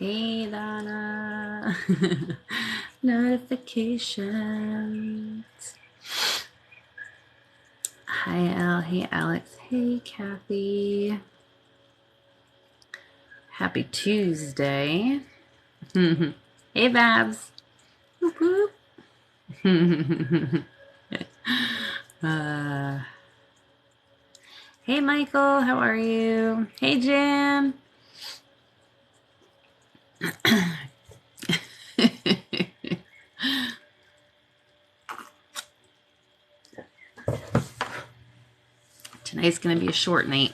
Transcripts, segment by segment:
Hey, Donna. Notifications. Hi, Al. Hey, Alex. Hey, Kathy. Happy Tuesday. Hey, Babs. Whoop, whoop. Hey, Michael. How are you? Hey, Jan. Tonight's going to be a short night.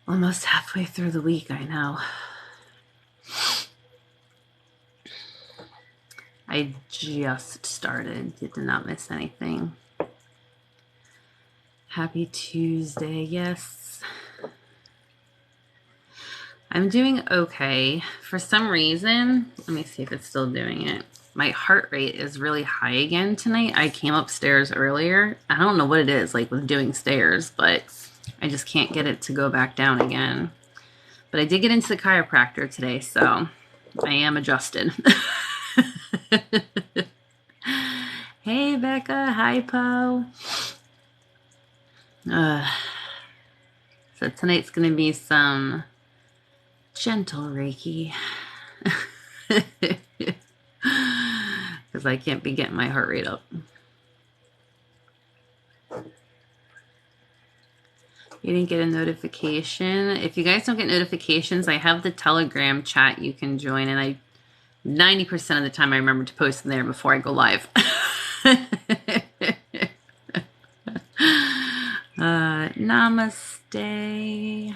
Almost halfway through the week, I know. I just started. Did not miss anything. Happy Tuesday. Yes. I'm doing okay. For some reason, let me see if it's still doing it. My heart rate is really high again tonight. I came upstairs earlier. I don't know what it is like with doing stairs, but I just can't get it to go back down again. But I did get into the chiropractor today, so I am adjusted. Hey, Becca. Hi, Po. So tonight's going to be some gentle Reiki. Because I can't be getting my heart rate up. You didn't get a notification. If you guys don't get notifications, I have the Telegram chat you can join, and 90% of the time I remember to post in there before I go live. Namaste.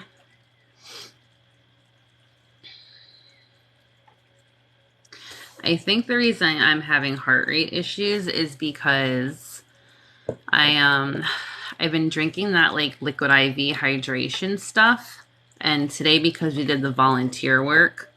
I think the reason I'm having heart rate issues is because I've been drinking that like liquid IV hydration stuff, and today because we did the volunteer work,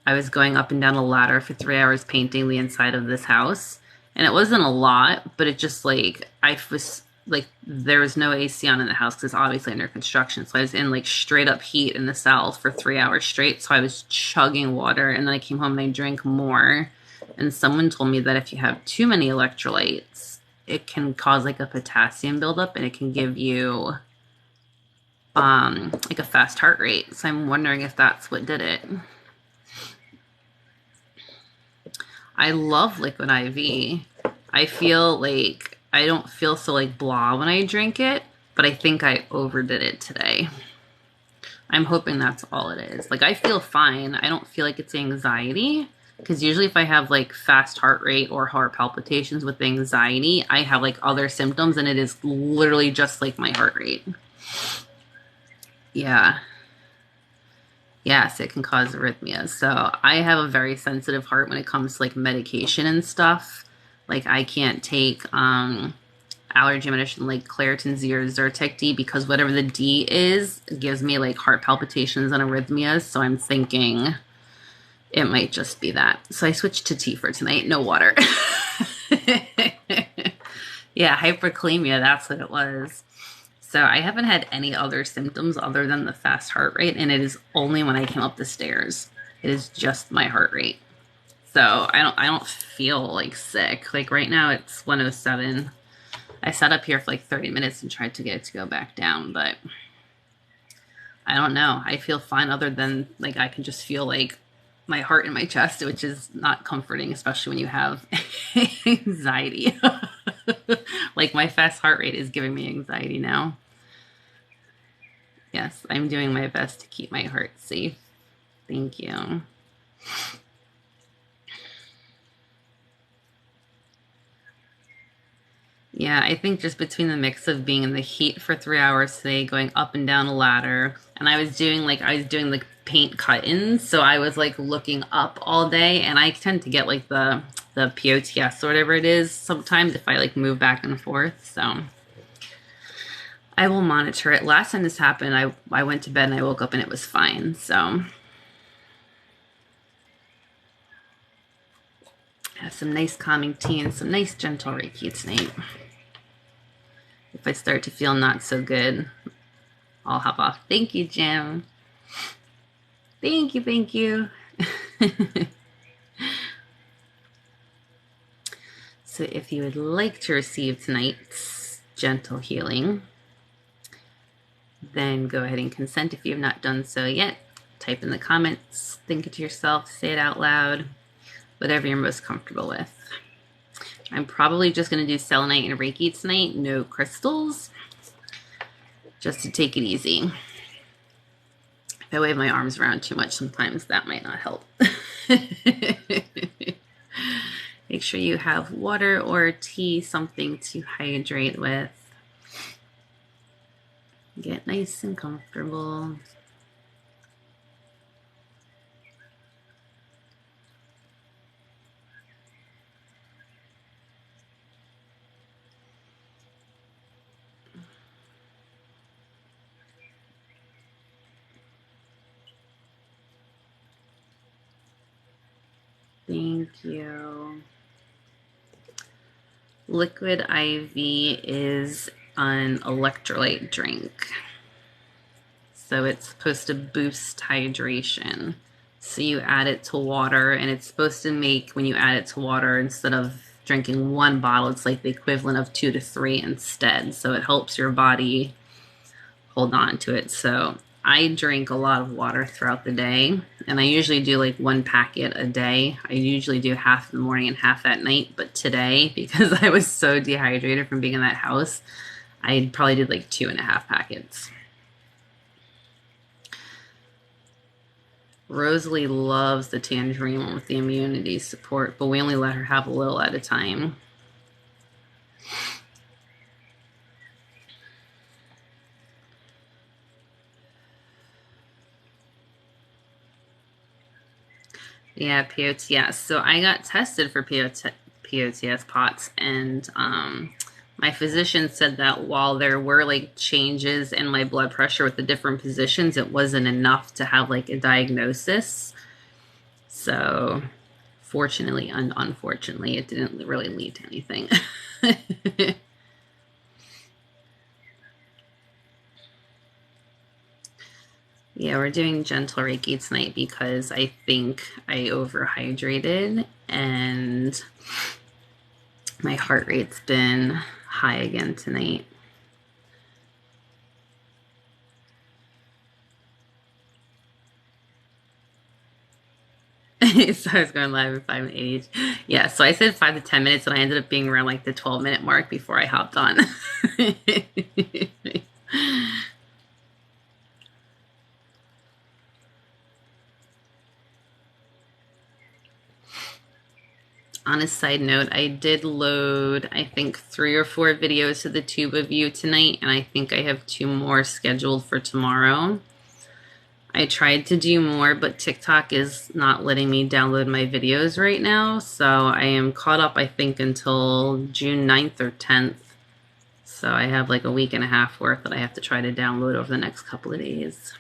I was going up and down a ladder for 3 hours painting the inside of this house, and it wasn't a lot, but it just like I was like there was no AC on in the house because it's obviously under construction, so I was in like straight up heat in the cells for 3 hours straight. So I was chugging water, and then I came home and I drank more. And someone told me that if you have too many electrolytes, it can cause like a potassium buildup, and it can give you like a fast heart rate. So I'm wondering if that's what did it. I love liquid IV. I feel like I don't feel so like blah when I drink it, but I think I overdid it today. I'm hoping that's all it is. Like I feel fine. I don't feel like it's anxiety, because usually if I have like fast heart rate or heart palpitations with anxiety, I have like other symptoms, and it is literally just like my heart rate. Yeah. Yes, it can cause arrhythmias. So I have a very sensitive heart when it comes to like medication and stuff. Like I can't take allergy medicine like Claritin Z or Zyrtec D, because whatever the D is gives me like heart palpitations and arrhythmias. So I'm thinking it might just be that. So I switched to tea for tonight. No water. Yeah, hyperkalemia. That's what it was. So I haven't had any other symptoms other than the fast heart rate, and it is only when I came up the stairs. It is just my heart rate. So I don't feel like sick. Like right now it's 107. I sat up here for like 30 minutes and tried to get it to go back down, but I don't know. I feel fine, other than like I can just feel like my heart in my chest, which is not comforting, especially when you have anxiety. Like my fast heart rate is giving me anxiety now. Yes, I'm doing my best to keep my heart safe. Thank you. Yeah, I think just between the mix of being in the heat for 3 hours today, going up and down a ladder, and I was doing like paint cut-ins, so I was like looking up all day, and I tend to get like the POTS or whatever it is sometimes if I like move back and forth. So I will monitor it. Last time this happened, I went to bed and I woke up and it was fine. So have some nice calming tea and some nice gentle Reiki tonight. If I start to feel not so good, I'll hop off. Thank you, Jim. Thank you, thank you. So if you would like to receive tonight's gentle healing, then go ahead and consent if you have not done so yet. Type in the comments, think it to yourself, say it out loud, whatever you're most comfortable with. I'm probably just going to do selenite and Reiki tonight, no crystals, just to take it easy. If I wave my arms around too much, sometimes that might not help. Make sure you have water or tea, something to hydrate with. Get nice and comfortable. Thank you. Liquid IV is an electrolyte drink. So it's supposed to boost hydration. So you add it to water, and it's supposed to make, when you add it to water, instead of drinking one bottle, it's like the equivalent of 2 to 3 instead. So it helps your body hold on to it. So I drink a lot of water throughout the day, and I usually do like 1 packet a day. I usually do half in the morning and half at night, but today, because I was so dehydrated from being in that house, I probably did like 2.5 packets. Rosalie loves the tangerine one with the immunity support, but we only let her have a little at a time. Yeah, POTS. So I got tested for POTS POTS, and my physician said that while there were like changes in my blood pressure with the different positions, it wasn't enough to have like a diagnosis. So fortunately and unfortunately, it didn't really lead to anything. Yeah, we're doing gentle Reiki tonight because I think I overhydrated and my heart rate's been high again tonight. So I was going live at 5 and 8. Yeah, so I said 5 to 10 minutes, and I ended up being around like the 12-minute mark before I hopped on. On a side note, I did load, I think, 3 or 4 videos to the Tube of You tonight, and I think I have 2 more scheduled for tomorrow. I tried to do more, but TikTok is not letting me download my videos right now, so I am caught up, I think, until June 9th or 10th. So I have like a week and a half worth that I have to try to download over the next couple of days.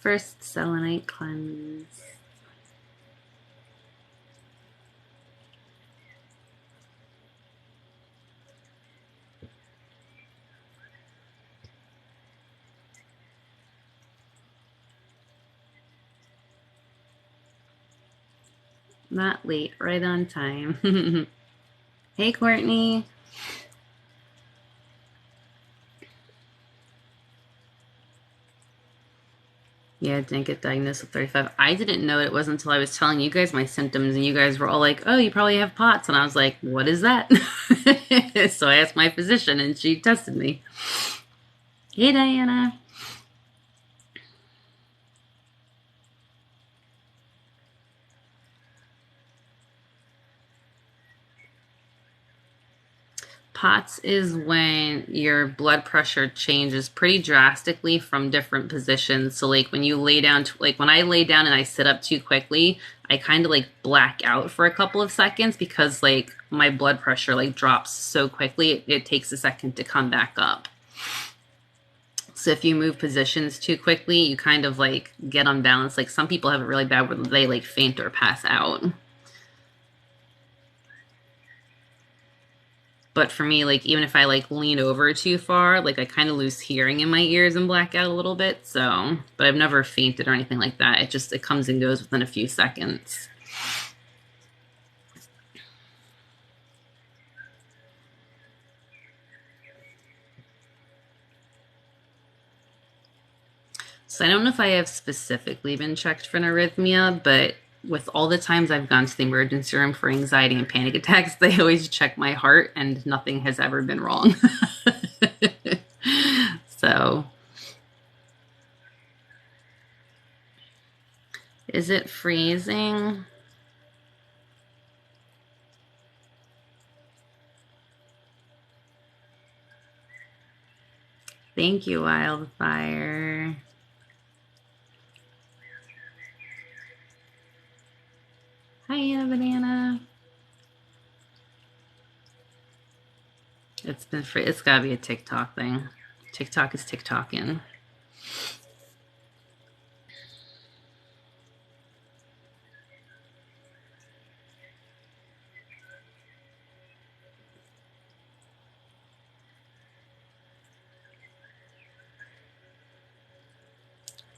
First selenite cleanse. Not late, right on time. Hey, Courtney. Yeah, I didn't get diagnosed at 35. I didn't know it wasn't until I was telling you guys my symptoms, and you guys were all like, oh, you probably have POTS. And I was like, what is that? So I asked my physician, and she tested me. Hey, Diana. POTS is when your blood pressure changes pretty drastically from different positions. So like when you lay down, like when I lay down and I sit up too quickly, I kind of like black out for a couple of seconds because like my blood pressure like drops so quickly, it takes a second to come back up. So if you move positions too quickly, you kind of like get unbalanced. Like some people have it really bad where they like faint or pass out. But for me, like even if I like lean over too far, like I kind of lose hearing in my ears and black out a little bit. So, but I've never fainted or anything like that. It comes and goes within a few seconds. So I don't know if I have specifically been checked for an arrhythmia, but with all the times I've gone to the emergency room for anxiety and panic attacks, they always check my heart and nothing has ever been wrong. So, is it freezing? Thank you, Wildfire. Hi, Anna Banana. It's been free. It's gotta be a TikTok thing. TikTok is TikToking.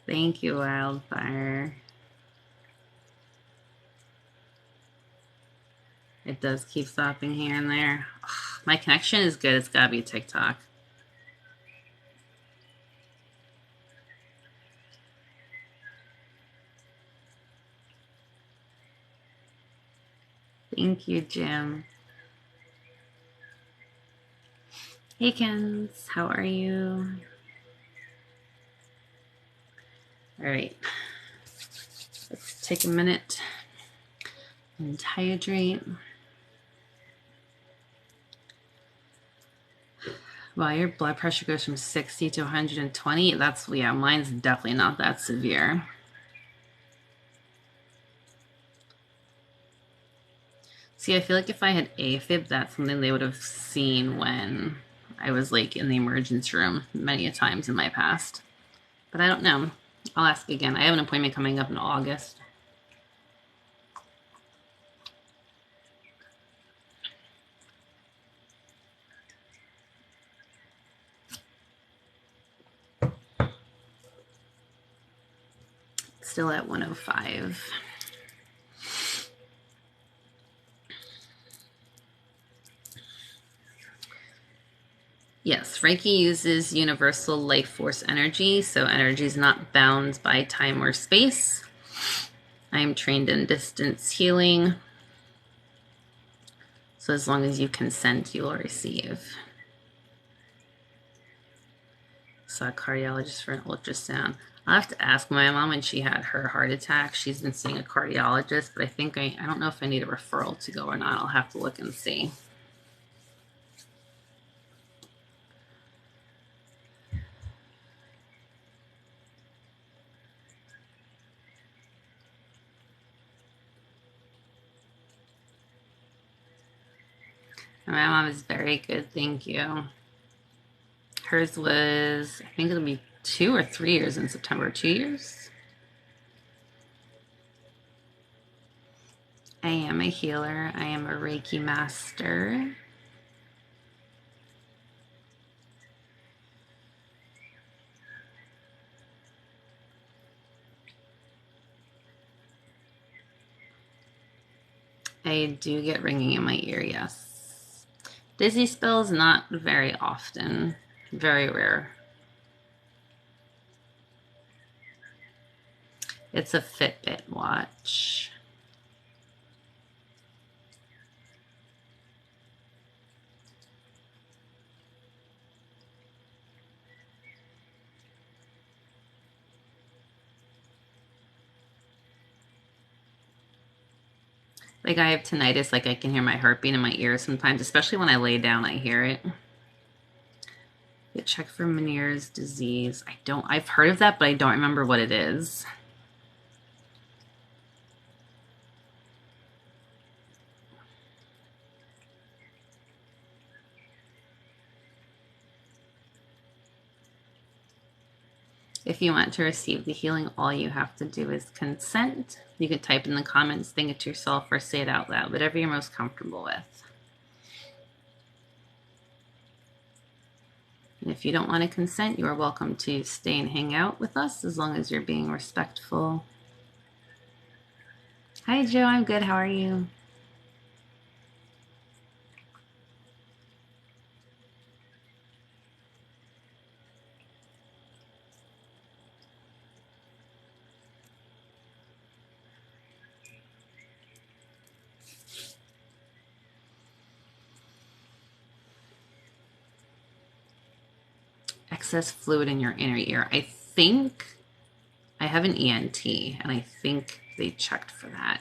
Thank you, Wildfire. It does keep stopping here and there. Ugh, my connection is good. It's gotta be TikTok. Thank you, Jim. Hey, Kens. How are you? All right. Let's take a minute and hydrate. Well, your blood pressure goes from 60 to 120. That's, yeah, mine's definitely not that severe. See, I feel like if I had AFib, that's something they would have seen when I was like in the emergency room many a times in my past. But I don't know. I'll ask again. I have an appointment coming up in August. Still at 105. Yes, Reiki uses universal life force energy, so energy is not bound by time or space. I am trained in distance healing, so as long as you consent, you will receive. Saw a cardiologist for an ultrasound. I'll have to ask my mom when she had her heart attack. She's been seeing a cardiologist, but I think I don't know if I need a referral to go or not. I'll have to look and see. And my mom is very good, thank you. Hers was, I think it'll be 2 or 3 years in September. 2 years? I am a healer. I am a Reiki master. I do get ringing in my ear, yes. Dizzy spells, not very often. Very rare. It's a Fitbit watch. Like I have tinnitus, like I can hear my heartbeat in my ears sometimes, especially when I lay down, I hear it. Get checked for Meniere's disease. I've heard of that, but I don't remember what it is. If you want to receive the healing, all you have to do is consent. You can type in the comments, think it to yourself, or say it out loud, whatever you're most comfortable with. And if you don't want to consent, you are welcome to stay and hang out with us as long as you're being respectful. Hi, Joe. I'm good. How are you? Excess fluid in your inner ear. I think I have an ENT, and I think they checked for that.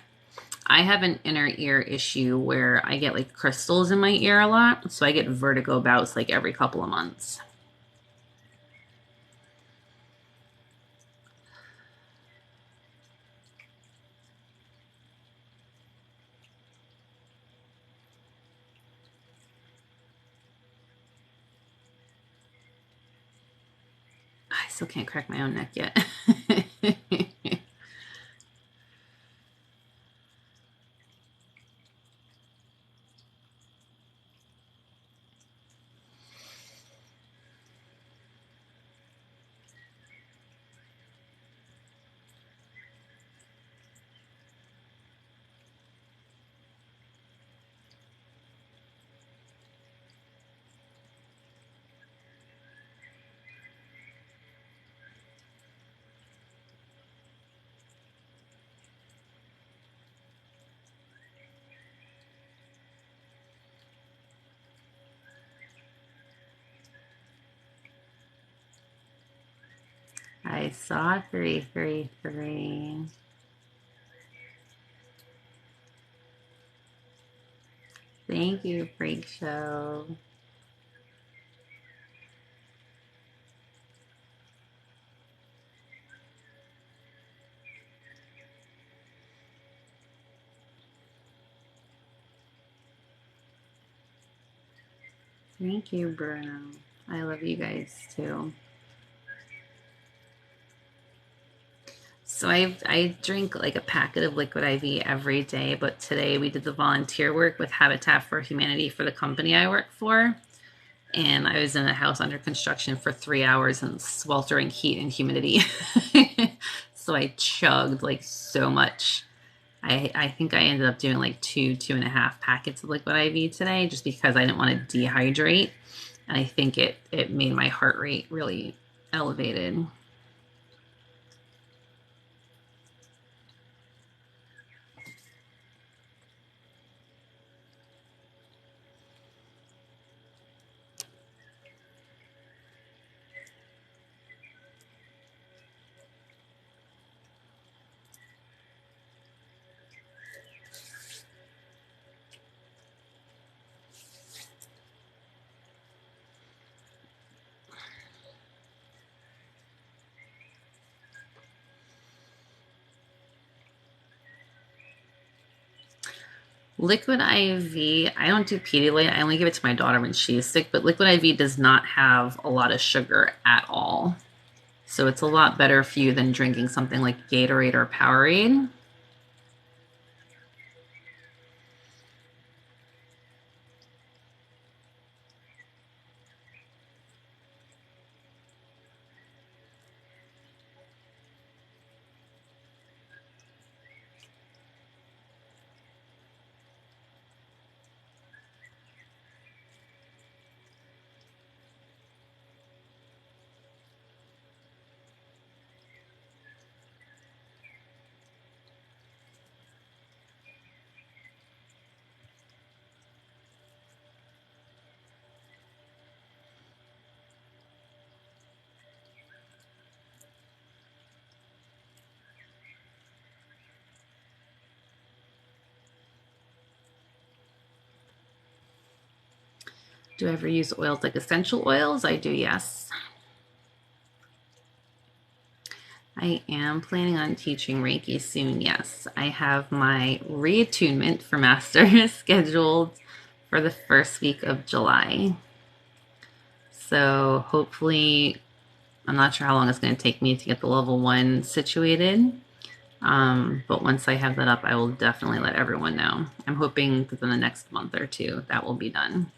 I have an inner ear issue where I get like crystals in my ear a lot, so I get vertigo bouts like every couple of months. I still can't crack my own neck yet. I saw 333. Thank you, Freak Show. Thank you, Bruno. I love you guys too. So I drink like a packet of liquid IV every day, but today we did the volunteer work with Habitat for Humanity for the company I work for. And I was in a house under construction for 3 hours in sweltering heat and humidity. So I chugged like so much. I think I ended up doing like 2.5 packets of liquid IV today just because I didn't want to dehydrate. And I think it made my heart rate really elevated. Liquid IV, I don't do Pedialyte. I only give it to my daughter when she's sick, but Liquid IV does not have a lot of sugar at all. So it's a lot better for you than drinking something like Gatorade or Powerade. Do I ever use oils like essential oils? I do, yes. I am planning on teaching Reiki soon, yes. I have my reattunement for Master scheduled for the first week of July. So hopefully I'm not sure how long it's going to take me to get the level 1 situated. But once I have that up, I will definitely let everyone know. I'm hoping within the next month or two that will be done.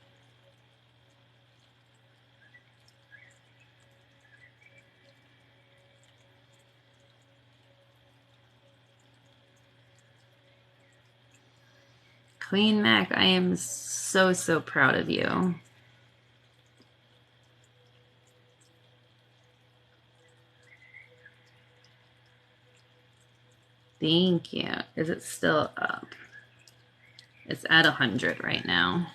Queen Mac, I am so, so proud of you. Thank you. Is it still up? It's at 100 right now.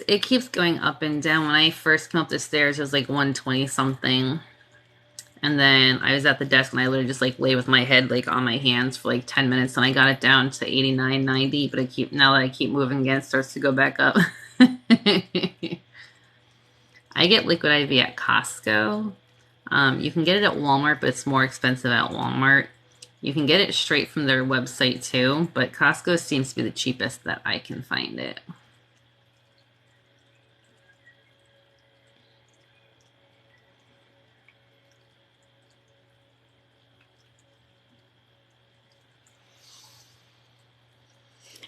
It keeps going up and down. When I first came up the stairs, it was like 120 something. And then I was at the desk and I literally just like lay with my head like on my hands for like 10 minutes and I got it down to 89, 90. But now that I keep moving again, it starts to go back up. I get Liquid IV at Costco. You can get it at Walmart, but it's more expensive at Walmart. You can get it straight from their website too, but Costco seems to be the cheapest that I can find it.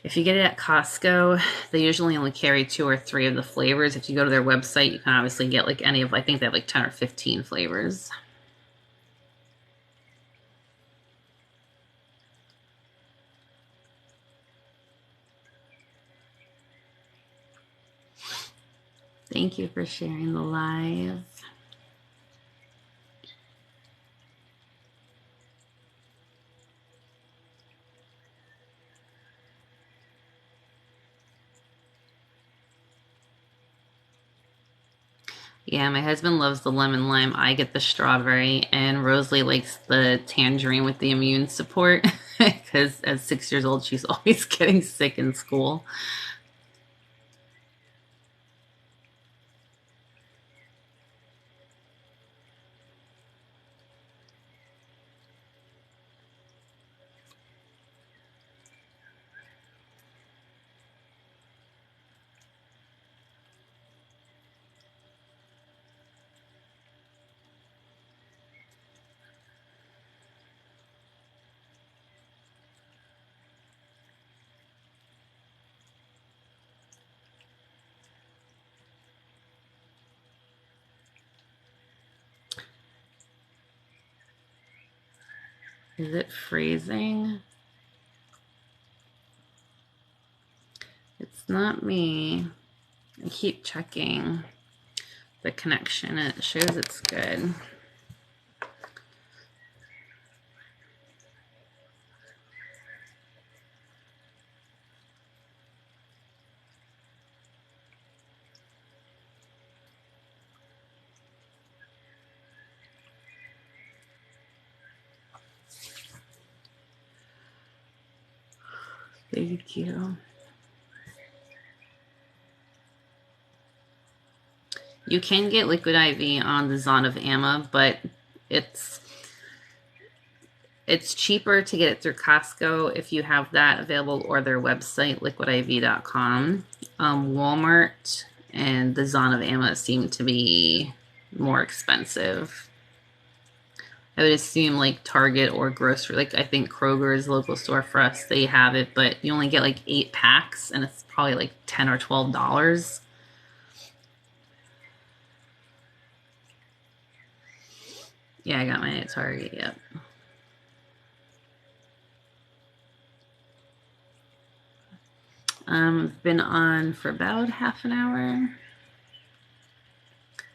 If you get it at Costco, they usually only carry 2 or 3 of the flavors. If you go to their website, you can obviously get like any of, I think they have like 10 or 15 flavors. Thank you for sharing the live. Yeah, my husband loves the lemon lime. I get the strawberry, and Rosalie likes the tangerine with the immune support because at 6 years old, she's always getting sick in school. Is it freezing? It's not me. I keep checking the connection and it shows it's good. Thank you. You can get Liquid IV on the Zon of Amma, but it's cheaper to get it through Costco if you have that available, or their website, liquidiv.com. Walmart and the Zon of Amma seem to be more expensive. I would assume like Target or grocery, like I think Kroger's local store for us, they have it, but you only get like 8 packs and it's probably like $10 or $12. Yeah, I got mine at Target, yep. Been on for about half an hour.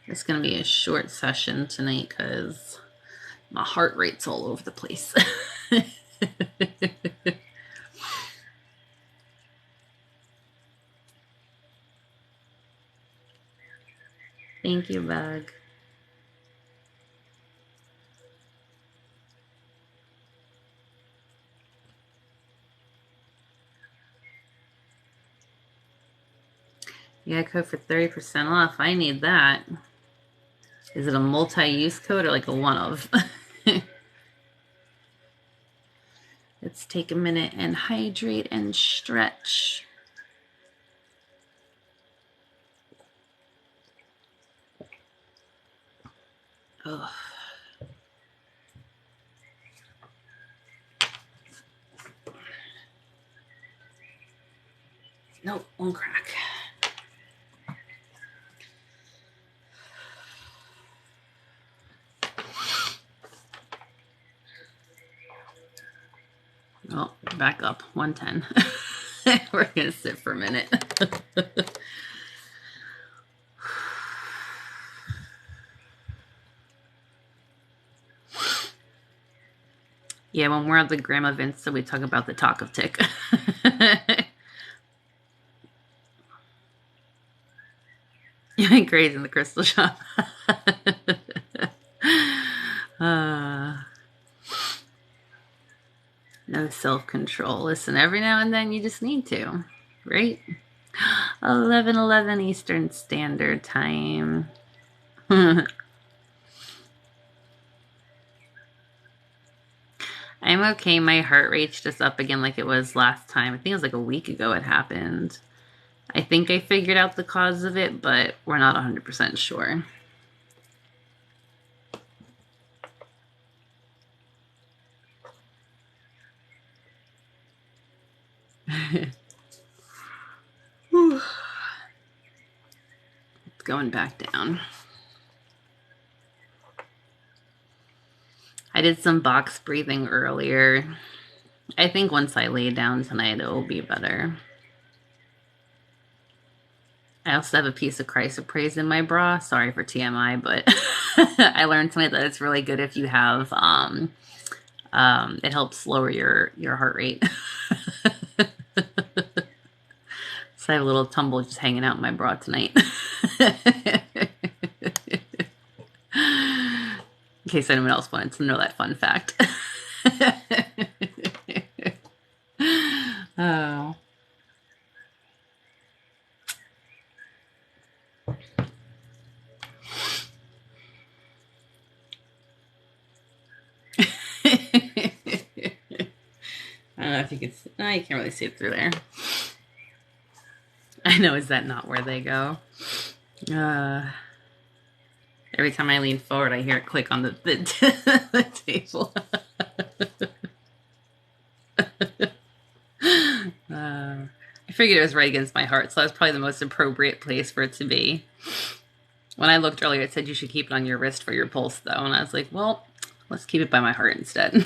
It's going to be a short session tonight because my heart rate's all over the place. Thank you, Bug. Yeah, code for 30% off. I need that. Is it a multi-use code or like a one-of? Let's take a minute and hydrate and stretch. Ugh. Nope, won't crack. Oh, back up, 110. We're gonna sit for a minute. Yeah, when we're at the Grandma Vince, we talk about the talk of tick. You went crazy in the crystal shop. No self-control. Listen, every now and then you just need to, right? 11:11 Eastern Standard Time. I'm okay. My heart rate's just up again like it was last time. I think it was like a week ago it happened. I think I figured out the cause of it, but we're not 100% sure. It's going back down. I did some box breathing earlier. I think once I lay down tonight, it will be better. I also have a piece of chrysoprase in my bra. Sorry for TMI, but I learned tonight that it's really good if you have, it helps lower your heart rate. So I have a little tumble just hanging out in my bra tonight. In case anyone else wanted to know that fun fact. Oh. I don't know if you can see. No, you can't really see it through there. I know, is that not where they go? Every time I lean forward, I hear it click on the table. I figured it was right against my heart, so that was probably the most appropriate place for it to be. When I looked earlier, it said you should keep it on your wrist for your pulse, though, and I was like, well, let's keep it by my heart instead.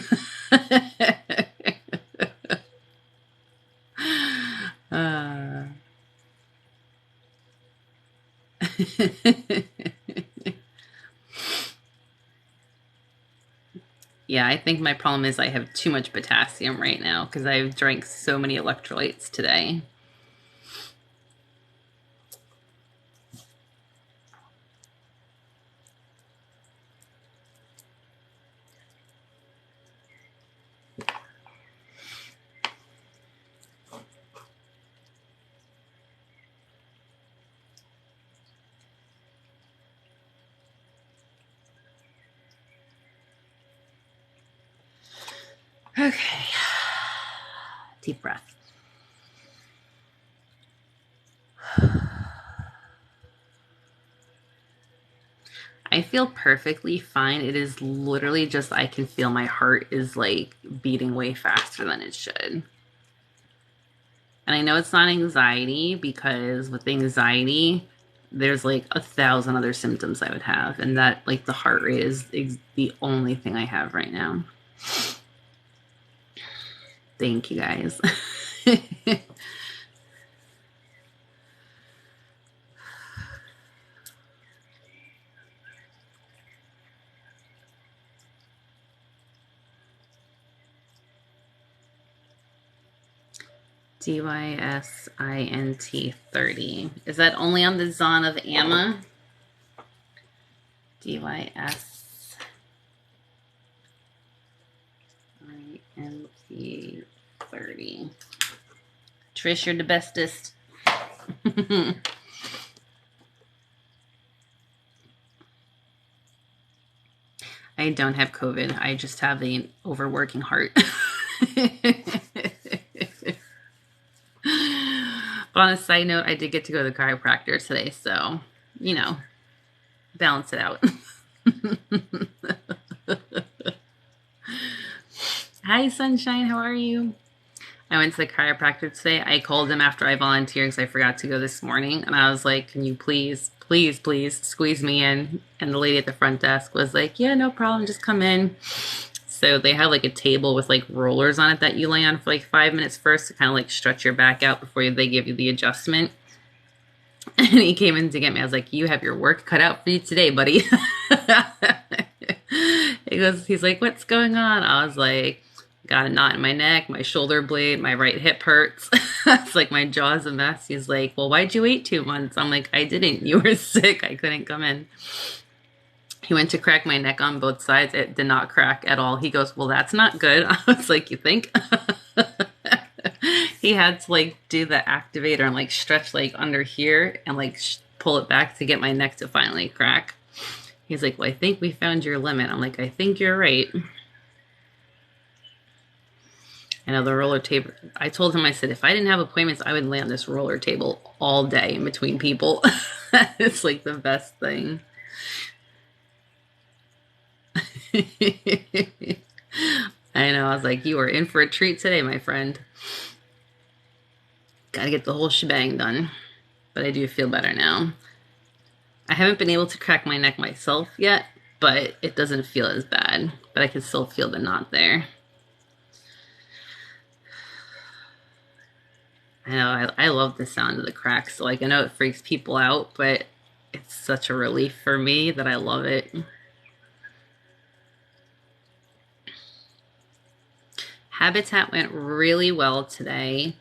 Yeah, I think my problem is I have too much potassium right now because I've drank so many electrolytes today. Okay. Deep breath. I feel perfectly fine. It is literally just I can feel my heart is like beating way faster than it should. And I know it's not anxiety because with anxiety, there's like 1,000 other symptoms I would have. And that, like, the heart rate is the only thing I have right now. Thank you guys. DYSINT 30. Is that only on the Zon of Amma? DYSINT 30. Trish, you're the bestest. I don't have COVID. I just have an overworking heart. But on a side note, I did get to go to the chiropractor today, so, you know, balance it out. Hi, Sunshine. How are you? I went to the chiropractor today. I called him after I volunteered because I forgot to go this morning. And I was like, can you please, please, please squeeze me in? And the lady at the front desk was like, yeah, no problem. Just come in. So they have like a table with like rollers on it that you lay on for like 5 minutes first to kind of like stretch your back out before they give you the adjustment. And he came in to get me. I was like, you have your work cut out for you today, buddy. He's like, what's going on? I was like, got a knot in my neck, my shoulder blade, my right hip hurts. It's like my jaw's a mess. He's like, well, why'd you wait 2 months? I'm like, I didn't. You were sick. I couldn't come in. He went to crack my neck on both sides. It did not crack at all. He goes, well, that's not good. I was like, you think? He had to like do the activator and like stretch like under here and like pull it back to get my neck to finally crack. He's like, well, I think we found your limit. I'm like, I think you're right. I know the roller table. I told him, I said, if I didn't have appointments, I would lay on this roller table all day in between people. It's like the best thing. I know. I was like, you are in for a treat today, my friend. Gotta get the whole shebang done. But I do feel better now. I haven't been able to crack my neck myself yet, but it doesn't feel as bad. But I can still feel the knot there. I know, I love the sound of the cracks. So like, I know it freaks people out, but it's such a relief for me that I love it. Habitat went really well today.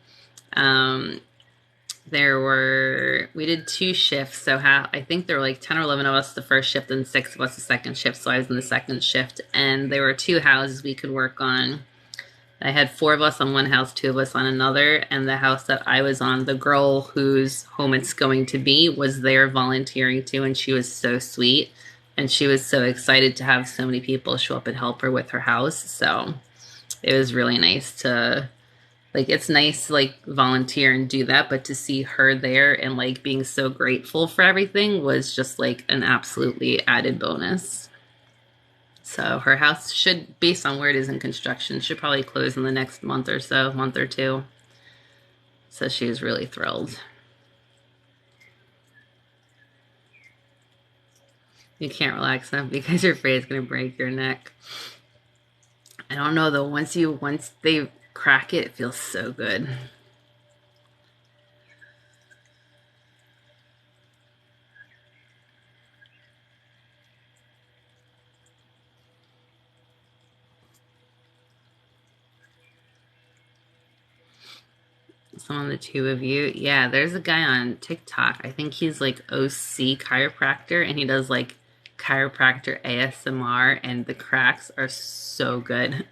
We did 2 shifts, so I think there were like 10 or 11 of us the first shift and 6 of us the second shift, so I was in the second shift, and there were 2 houses we could work on. I had 4 of us on one house, 2 of us on another, and the house that I was on, the girl whose home it's going to be was there volunteering too, and she was so sweet, and she was so excited to have so many people show up and help her with her house, so it was really nice to, like, it's nice to, like, volunteer and do that, but to see her there and, like, being so grateful for everything was just, like, an absolutely added bonus. So her house should, based on where it is in construction, should probably close in the next month or so, month or 2. So she was really thrilled. You can't relax enough because you're afraid it's going to break your neck. I don't know though, once they crack it, it feels so good. Some of the 2 of you. Yeah, there's a guy on TikTok. I think he's like OC chiropractor, and he does like chiropractor ASMR, and the cracks are so good.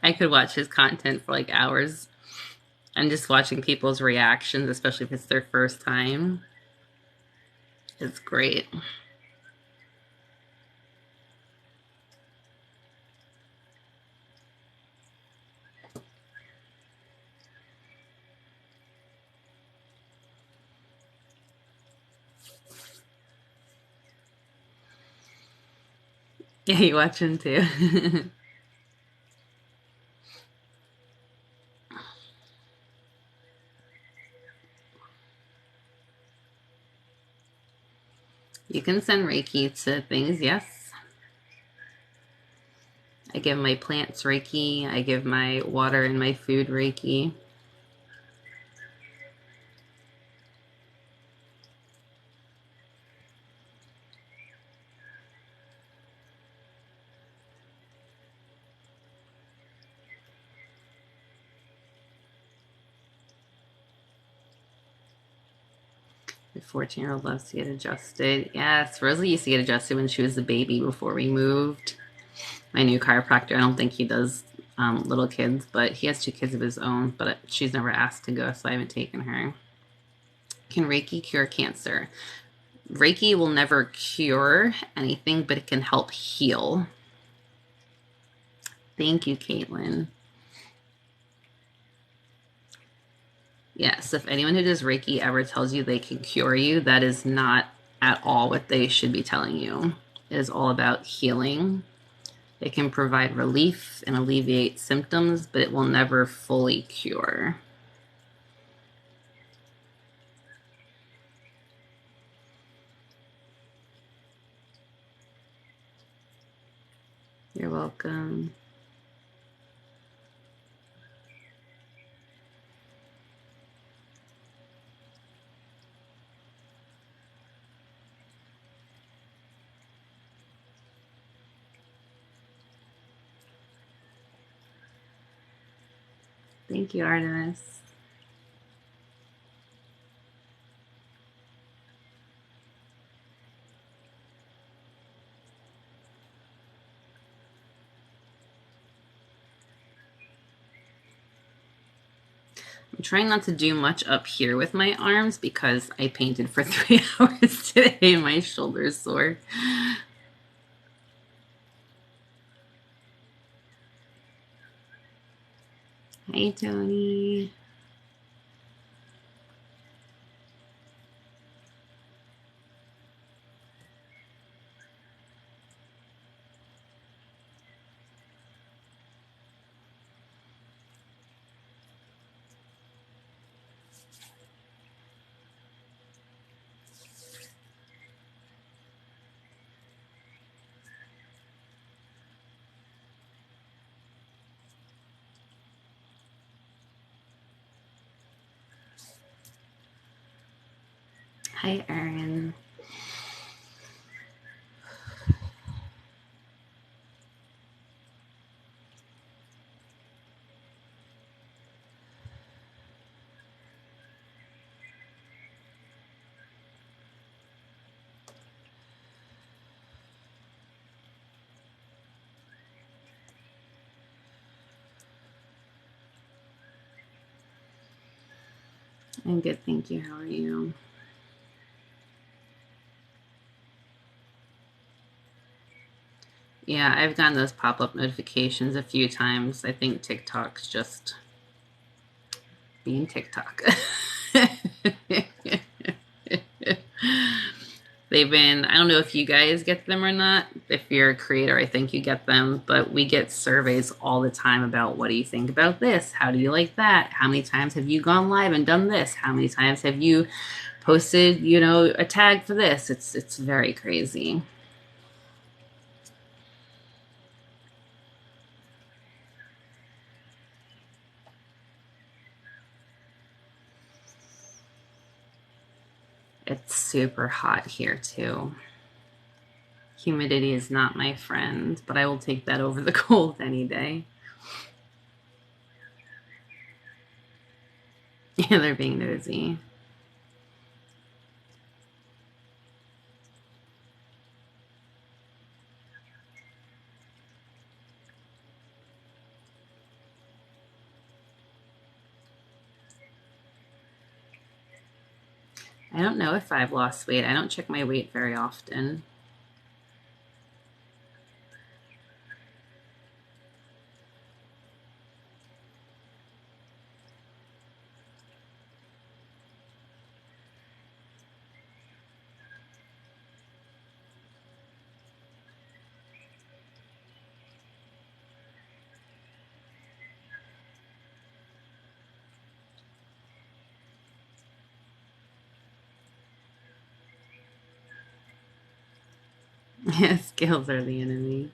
I could watch his content for like hours. And just watching people's reactions, especially if it's their first time, it's great. Yeah, you watch him too. You can send Reiki to things, yes. I give my plants Reiki. I give my water and my food Reiki. The 14-year-old loves to get adjusted. Yes, Rosalie used to get adjusted when she was a baby before we moved. My new chiropractor, I don't think he does little kids, but he has 2 kids of his own, but she's never asked to go, so I haven't taken her. Can Reiki cure cancer? Reiki will never cure anything, but it can help heal. Thank you, Caitlin. Yes, if anyone who does Reiki ever tells you they can cure you, that is not at all what they should be telling you. It is all about healing. It can provide relief and alleviate symptoms, but it will never fully cure. You're welcome. Thank you, Artemis. I'm trying not to do much up here with my arms because I painted for 3 hours today and my shoulder's sore. Hi, Tony. Hi, Erin. I'm good, thank you. How are you? Yeah, I've gotten those pop-up notifications a few times. I think TikTok's just being TikTok. They've been, I don't know if you guys get them or not. If you're a creator, I think you get them, but we get surveys all the time about what do you think about this? How do you like that? How many times have you gone live and done this? How many times have you posted, you know, a tag for this? It's very crazy. It's super hot here too. Humidity is not my friend, but I will take that over the cold any day. Yeah, they're being nosy. I don't know if I've lost weight. I don't check my weight very often. Yeah, scales are the enemy.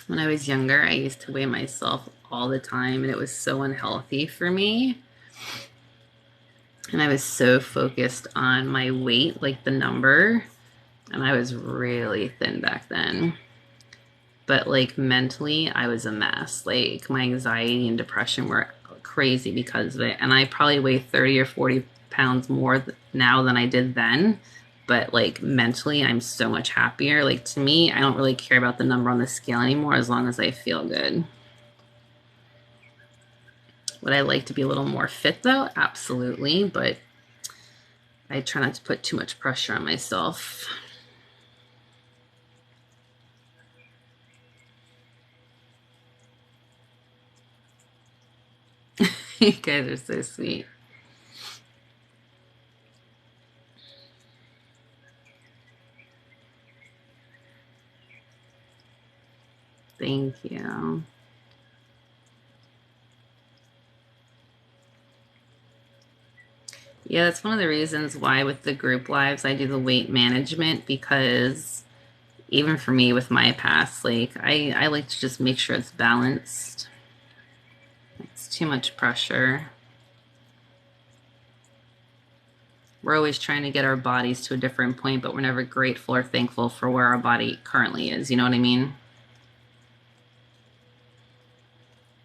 When I was younger, I used to weigh myself all the time, and it was so unhealthy for me. And I was so focused on my weight, like the number, and I was really thin back then. But like mentally, I was a mess. Like my anxiety and depression were crazy because of it. And I probably weigh 30 or 40 pounds more now than I did then. But like mentally, I'm so much happier. Like to me, I don't really care about the number on the scale anymore as long as I feel good. Would I like to be a little more fit though? Absolutely, but I try not to put too much pressure on myself. You guys are so sweet. Thank you. Yeah, that's one of the reasons why with the group lives I do the weight management, because even for me with my past, like I like to just make sure it's balanced. It's too much pressure. We're always trying to get our bodies to a different point, but we're never grateful or thankful for where our body currently is. You know what I mean?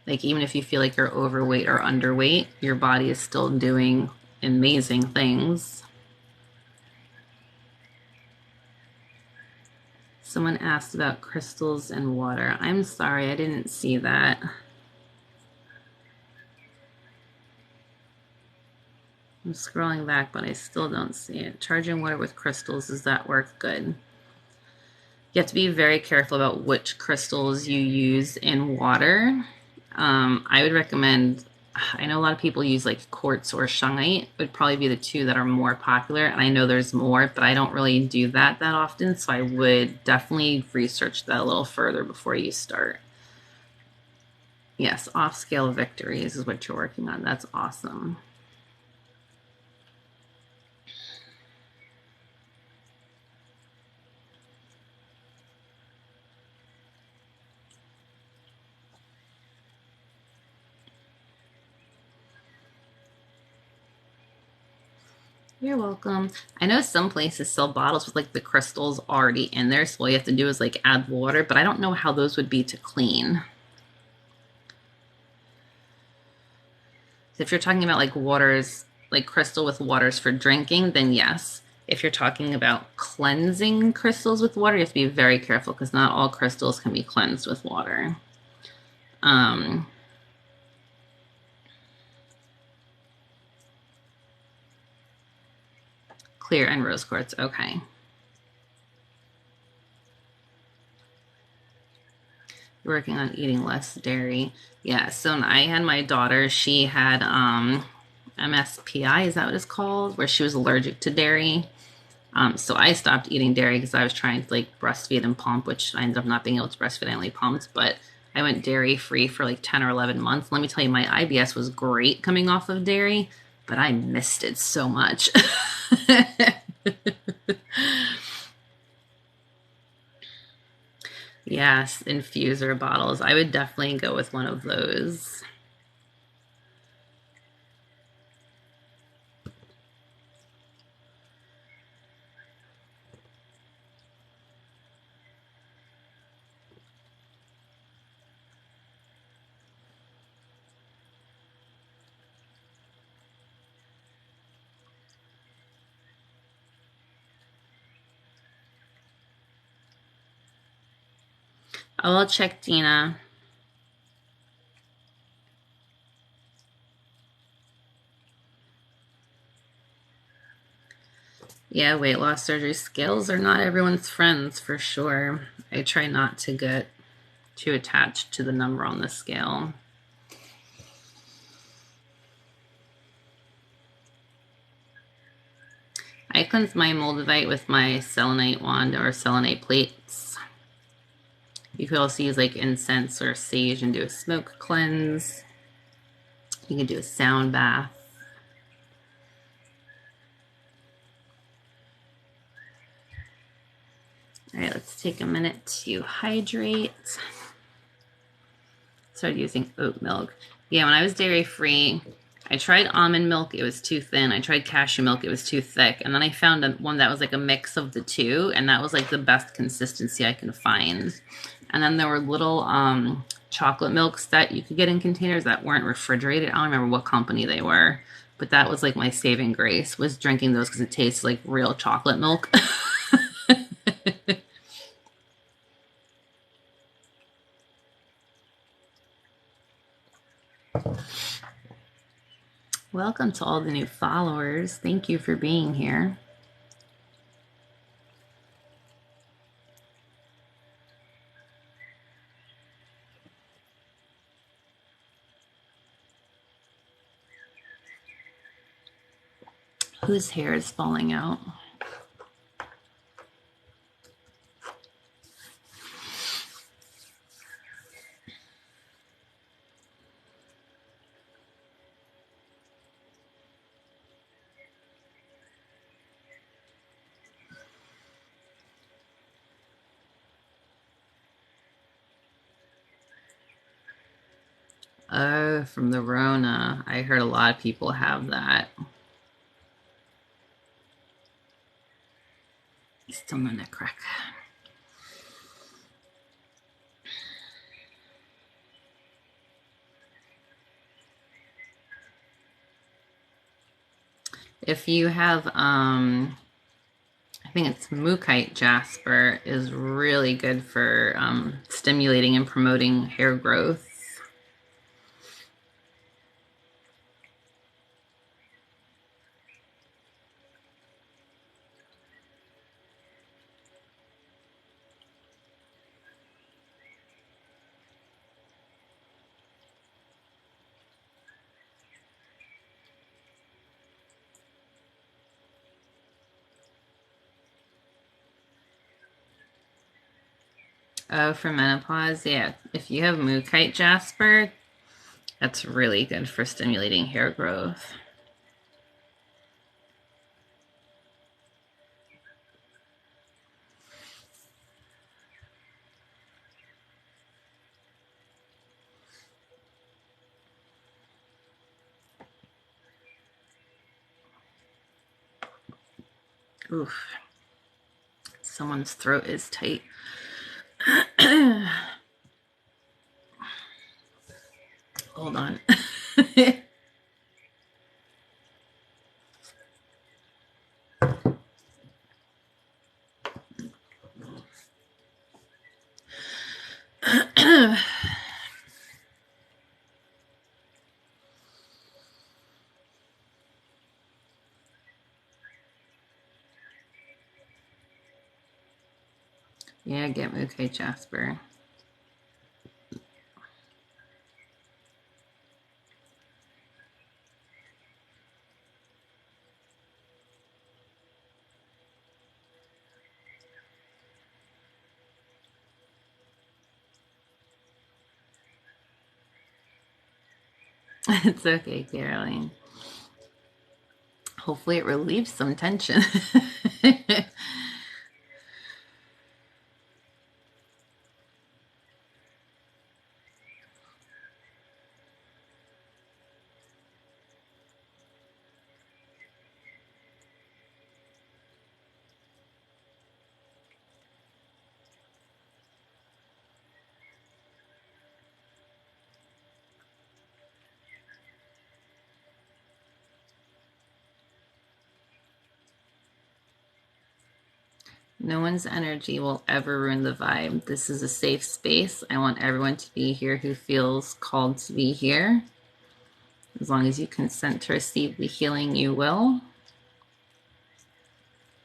Like, even if you feel like you're overweight or underweight, your body is still doing amazing things. Someone asked about crystals and water. I'm sorry, I didn't see that. I'm scrolling back, but I still don't see it. Charging water with crystals, does that work? Good. You have to be very careful about which crystals you use in water. I would recommend, I know a lot of people use like quartz or shungite, would probably be the two that are more popular. And I know there's more, but I don't really do that often. So I would definitely research that a little further before you start. Yes, off scale victories is what you're working on. That's awesome. You're welcome. I know some places sell bottles with like the crystals already in there, so all you have to do is like add water, but I don't know how those would be to clean. If you're talking about like waters, like crystal with waters for drinking, then yes. If you're talking about cleansing crystals with water, you have to be very careful because not all crystals can be cleansed with water. Clear and rose quartz. Okay. Working on eating less dairy. Yeah, so when I had my daughter, she had MSPI, is that what it's called? Where she was allergic to dairy. So I stopped eating dairy because I was trying to like breastfeed and pump, which I ended up not being able to breastfeed. I only pumped, but I went dairy free for like 10 or 11 months. Let me tell you, my IBS was great coming off of dairy, but I missed it so much. Yes, infuser bottles. I would definitely go with one of those. I'll check Dina. Yeah, weight loss surgery scales are not everyone's friends for sure. I try not to get too attached to the number on the scale. I cleanse my moldavite with my selenite wand or selenite plates. You could also use like incense or sage and do a smoke cleanse. You can do a sound bath. All right, let's take a minute to hydrate. Started using oat milk. Yeah, when I was dairy free, I tried almond milk, it was too thin. I tried cashew milk, it was too thick. And then I found one that was like a mix of the two, and that was like the best consistency I can find. And then there were little chocolate milks that you could get in containers that weren't refrigerated. I don't remember what company they were, but that was like my saving grace, was drinking those because it tastes like real chocolate milk. Welcome to all the new followers. Thank you for being here. Whose hair is falling out? Oh, from the Rona. I heard a lot of people have that. Still no neck crack. If you have, I think it's Mookaite jasper is really good for stimulating and promoting hair growth. Oh, for menopause, yeah. If you have Mookaite jasper, that's really good for stimulating hair growth. Oof. Someone's throat is tight. Hold on. Yeah, get Mookaite jasper. It's okay, Caroline. Hopefully it relieves some tension. No one's energy will ever ruin the vibe. This is a safe space. I want everyone to be here who feels called to be here. As long as you consent to receive the healing, you will.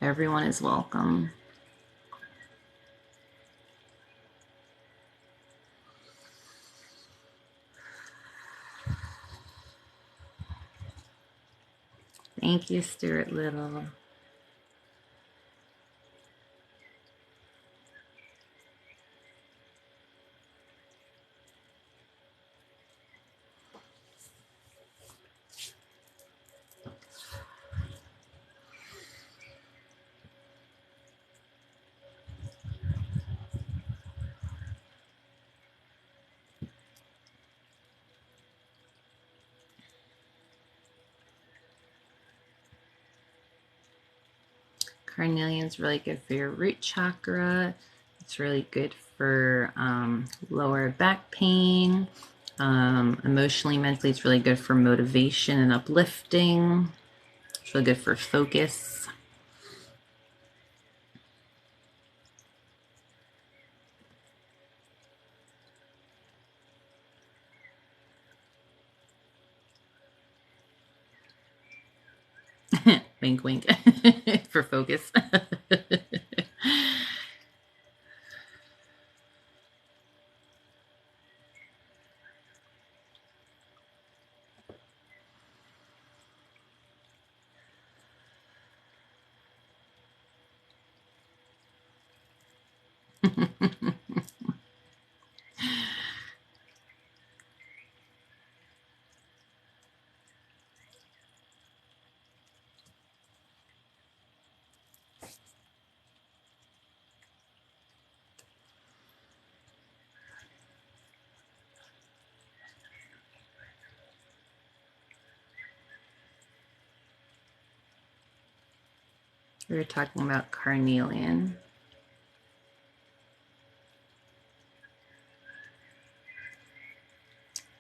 Everyone is welcome. Thank you, Stuart Little. Carnelian's really good for your root chakra. It's really good for lower back pain. Emotionally, mentally, it's really good for motivation and uplifting. It's really good for focus. Wink, wink. For focus. We were talking about carnelian.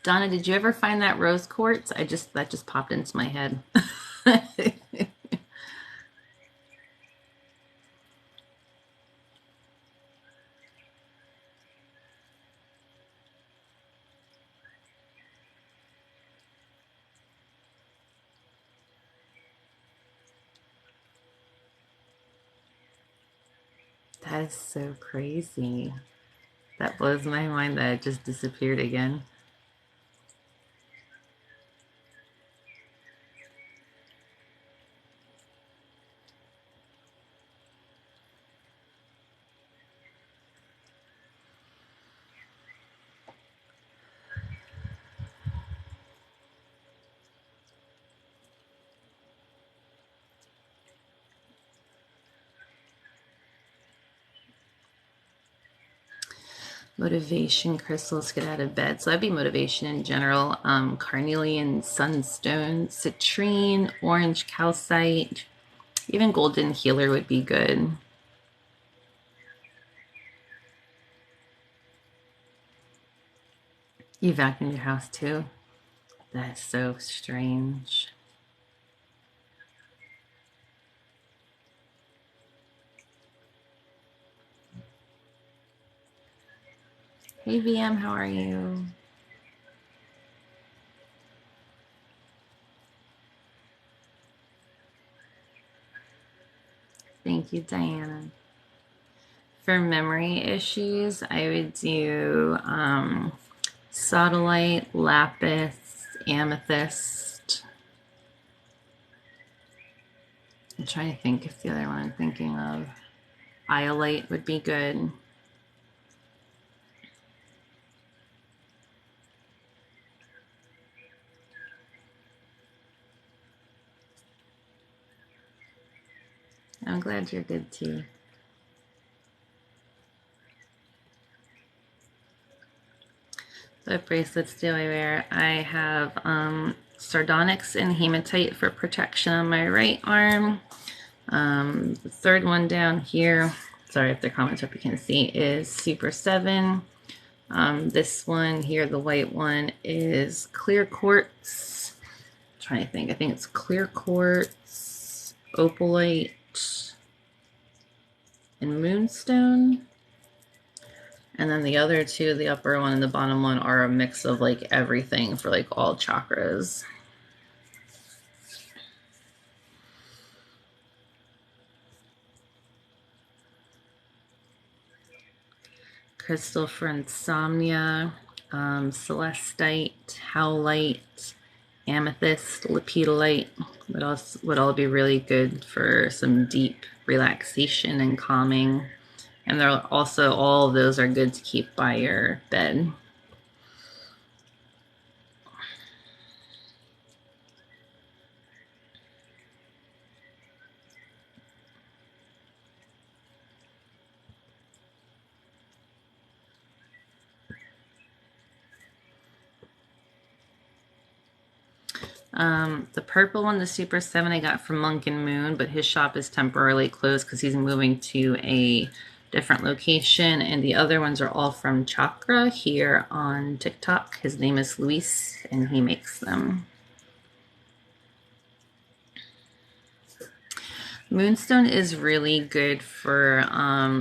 Donna, did you ever find that rose quartz? That just popped into my head. That is so crazy. That blows my mind that it just disappeared again. Motivation crystals, get out of bed. So that'd be motivation in general. Carnelian sunstone, citrine, orange calcite, even golden healer would be good. You vacuumed your house too? That's so strange. Hey VM, how are you? Thank you, Diana. For memory issues, I would do sodalite, lapis, amethyst. I'm trying to think if the other one I'm thinking of. Iolite would be good. I'm glad you're good too. What bracelets do I wear? I have sardonyx and hematite for protection on my right arm. The third one down here, sorry if the comments up you can see, is Super 7. This one here, the white one, is clear quartz. I'm trying to think. I think it's clear quartz, opalite, and moonstone. And then the other two, the upper one and the bottom one, are a mix of like everything for like all chakras. Crystal for insomnia, celestite, howlite, amethyst, lepidolite would all be really good for some deep relaxation and calming. And they're also, all of those are good to keep by your bed. The purple one, the Super 7, I got from Monk and Moon, but his shop is temporarily closed because he's moving to a different location. And the other ones are all from Chakra here on TikTok. His name is Luis, and he makes them. Moonstone is really good for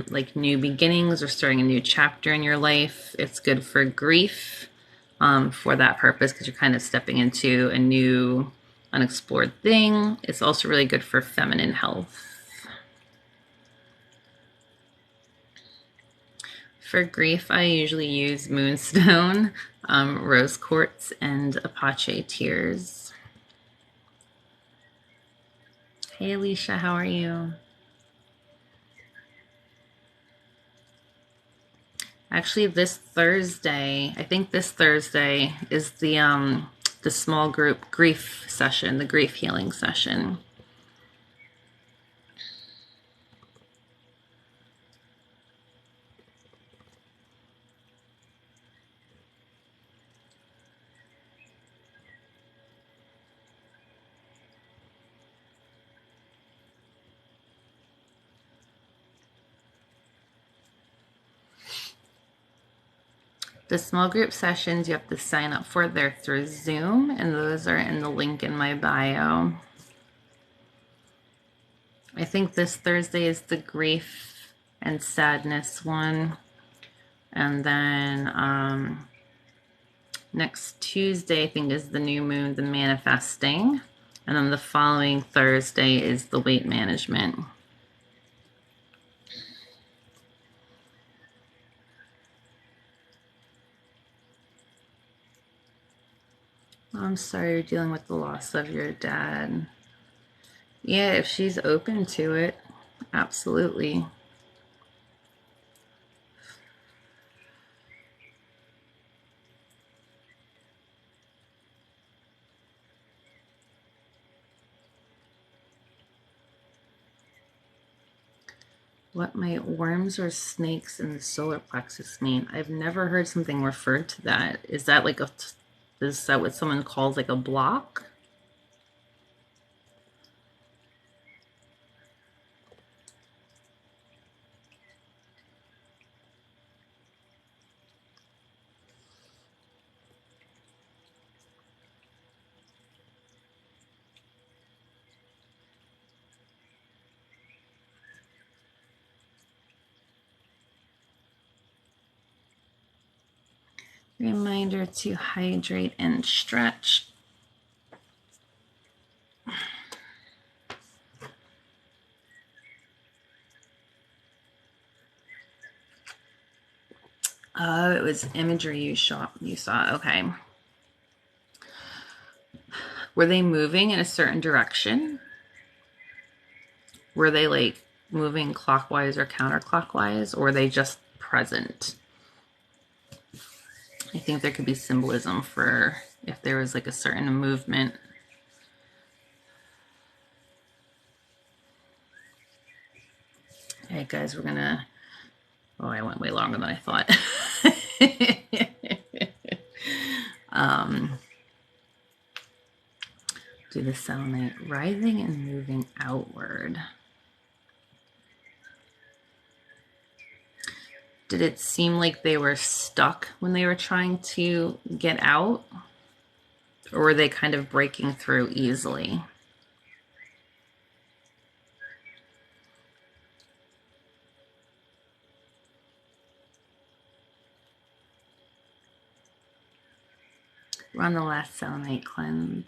like new beginnings or starting a new chapter in your life. It's good for grief for that purpose because you're kind of stepping into a new unexplored thing. It's also really good for feminine health. For grief, I usually use moonstone, rose quartz, and Apache tears. Hey, Alicia, how are you? Actually, this Thursday, I think this Thursday is the small group grief session, the grief healing session. The small group sessions you have to sign up for, they're through Zoom, and those are in the link in my bio. I think this Thursday is the grief and sadness one. And then next Tuesday, I think, is the new moon, the manifesting. And then the following Thursday is the weight management. I'm sorry you're dealing with the loss of your dad. Yeah, if she's open to it, absolutely. What might worms or snakes in the solar plexus mean? I've never heard something referred to that. Is that like is that what someone calls like a block? Reminder to hydrate and stretch. Oh, it was imagery you saw. Okay. Were they moving in a certain direction? Were they like moving clockwise or counterclockwise, or were they just present? I think there could be symbolism for if there was like a certain movement. Hey guys, we're gonna, oh, I went way longer than I thought. Do the selenite rising and moving outward. Did it seem like they were stuck when they were trying to get out? Or were they kind of breaking through easily? We're on the last selenite cleanse.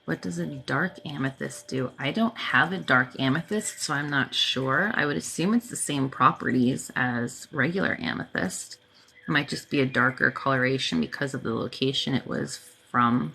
What does a dark amethyst do? I don't have a dark amethyst, so I'm not sure. I would assume it's the same properties as regular amethyst. It might just be a darker coloration because of the location it was from.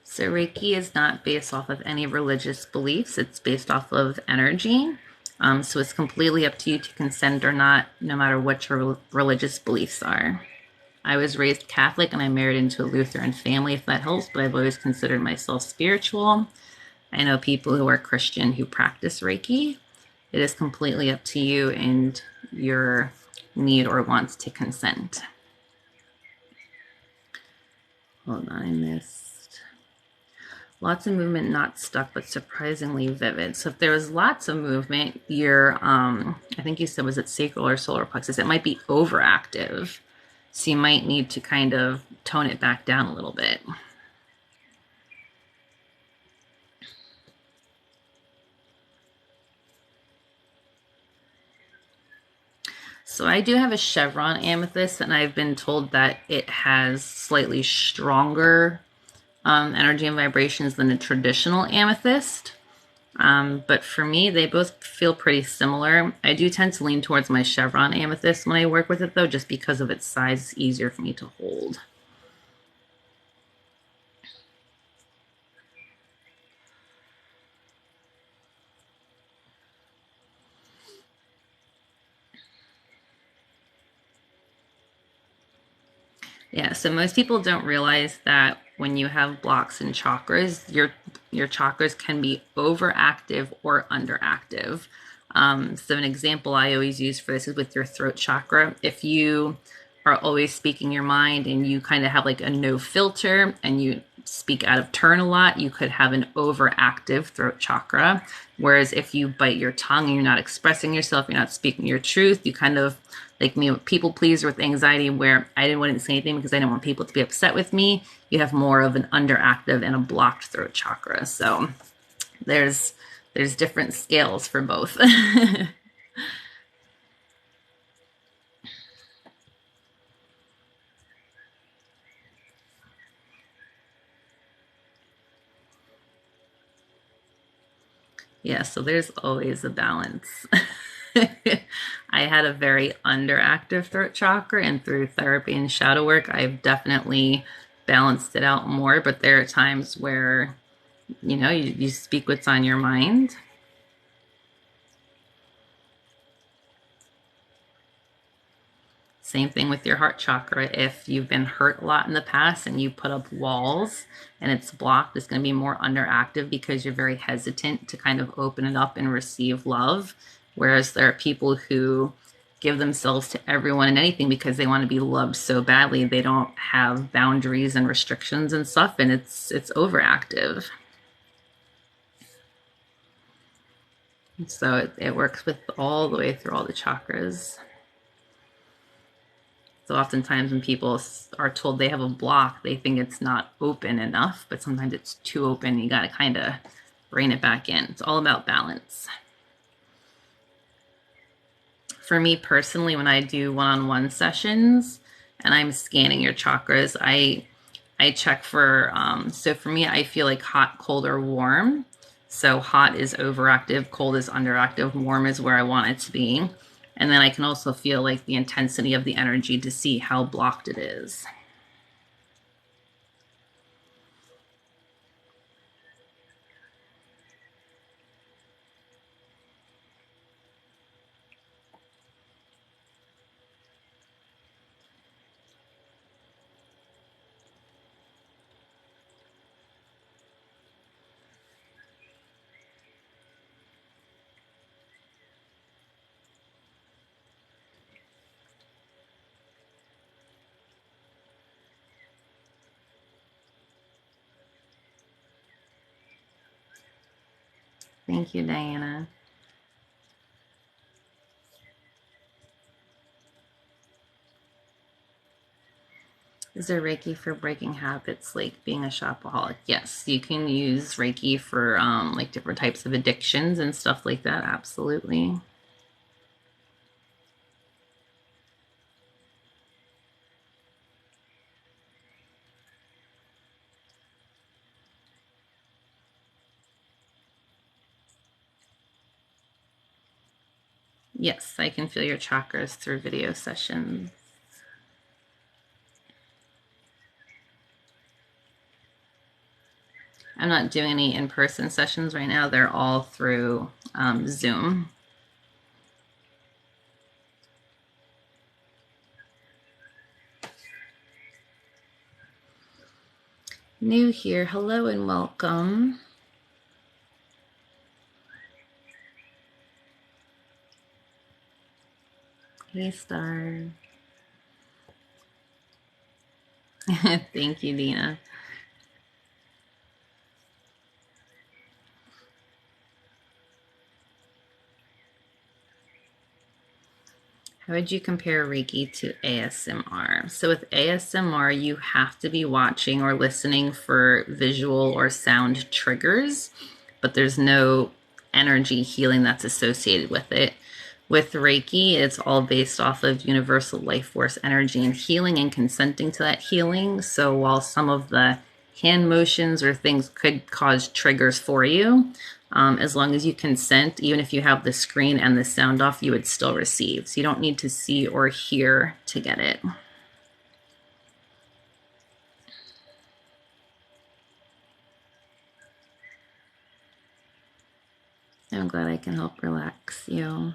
So Reiki is not based off of any religious beliefs. It's based off of energy. So it's completely up to you to consent or not, no matter what your religious beliefs are. I was raised Catholic and I married into a Lutheran family, if that helps, but I've always considered myself spiritual. I know people who are Christian who practice Reiki. It is completely up to you and your need or wants to consent. Hold on, I missed. Lots of movement, not stuck, but surprisingly vivid. So if there was lots of movement, your, I think you said, was it sacral or solar plexus? It might be overactive. So you might need to kind of tone it back down a little bit. So I do have a chevron amethyst, and I've been told that it has slightly stronger energy and vibrations than a traditional amethyst. But for me, they both feel pretty similar. I do tend to lean towards my chevron amethyst when I work with it, though, just because of its size, it's easier for me to hold. Yeah, so most people don't realize that when you have blocks in chakras, your chakras can be overactive or underactive. So an example I always use for this is with your throat chakra. If you are always speaking your mind and you kind of have like a no filter and you speak out of turn a lot, you could have an overactive throat chakra. Whereas if you bite your tongue and you're not expressing yourself, you're not speaking your truth, you kind of like me, people pleaser with anxiety, where I didn't want to say anything because I didn't want people to be upset with me. You have more of an underactive and a blocked throat chakra. So there's different scales for both. Yeah, so there's always a balance. I had a very underactive throat chakra, and through therapy and shadow work, I've definitely balanced it out more. But there are times where, you speak what's on your mind. Same thing with your heart chakra. If you've been hurt a lot in the past and you put up walls and it's blocked, it's going to be more underactive because you're very hesitant to kind of open it up and receive love. Whereas there are people who give themselves to everyone and anything because they want to be loved so badly. They don't have boundaries and restrictions and stuff, and it's overactive. So it works with all the way through all the chakras. So oftentimes when people are told they have a block, they think it's not open enough, but sometimes it's too open. You got to kind of rein it back in. It's all about balance. For me personally, when I do one-on-one sessions and I'm scanning your chakras, I check for, so for me, I feel like hot, cold, or warm. So hot is overactive, cold is underactive, warm is where I want it to be. And then I can also feel like the intensity of the energy to see how blocked it is. Thank you, Diana. Is there Reiki for breaking habits like being a shopaholic? Yes, you can use Reiki for like different types of addictions and stuff like that. Absolutely. Yes, I can feel your chakras through video sessions. I'm not doing any in-person sessions right now. They're all through Zoom. New here. Hello and welcome. Hey, Star. Thank you, Dina. How would you compare Reiki to ASMR? So with ASMR, you have to be watching or listening for visual or sound triggers, but there's no energy healing that's associated with it. With Reiki, it's all based off of universal life force energy and healing and consenting to that healing. So while some of the hand motions or things could cause triggers for you, as long as you consent, even if you have the screen and the sound off, you would still receive. So you don't need to see or hear to get it. I'm glad I can help relax you.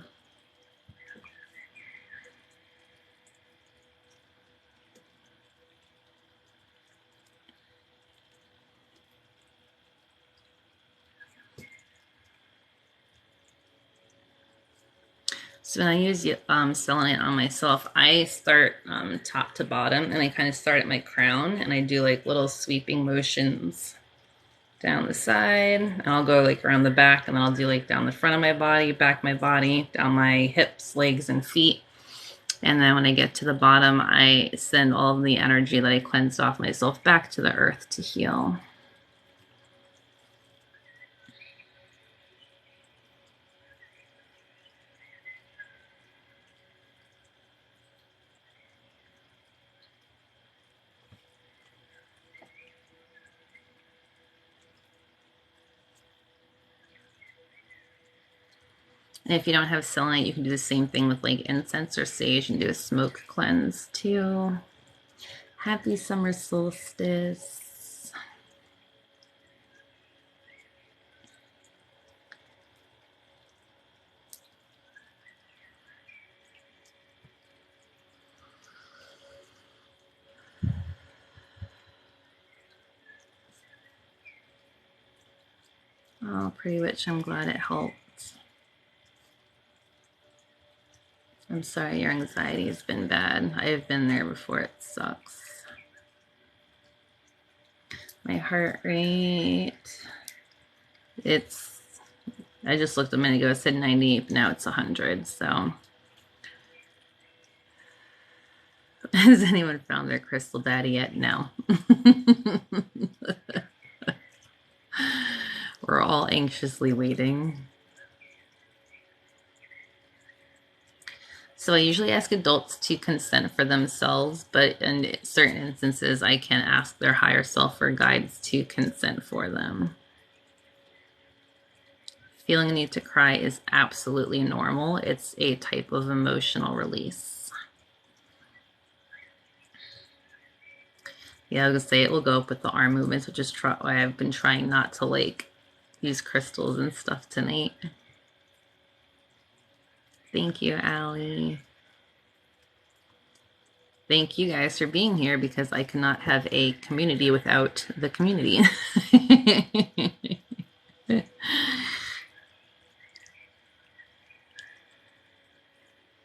So when I use selenite on myself, I start top to bottom, and I kind of start at my crown, and I do like little sweeping motions down the side, and I'll go like around the back, and then I'll do like down the front of my body, back of my body, down my hips, legs, and feet. And then when I get to the bottom, I send all of the energy that I cleansed off myself back to the earth to heal. And if you don't have selenite, you can do the same thing with like incense or sage and do a smoke cleanse too. Happy summer solstice. Oh, Pretty Witch, I'm glad it helped. I'm sorry your anxiety has been bad. I've been there before. It sucks. My heart rate, I just looked a minute ago, it said 98, but now it's 100, so. Has anyone found their crystal daddy yet? No. We're all anxiously waiting. So I usually ask adults to consent for themselves, but in certain instances, I can ask their higher self or guides to consent for them. Feeling the need to cry is absolutely normal. It's a type of emotional release. Yeah, I was gonna say it will go up with the arm movements, which is why I've been trying not to like use crystals and stuff tonight. Thank you, Allie. Thank you guys for being here, because I cannot have a community without the community. It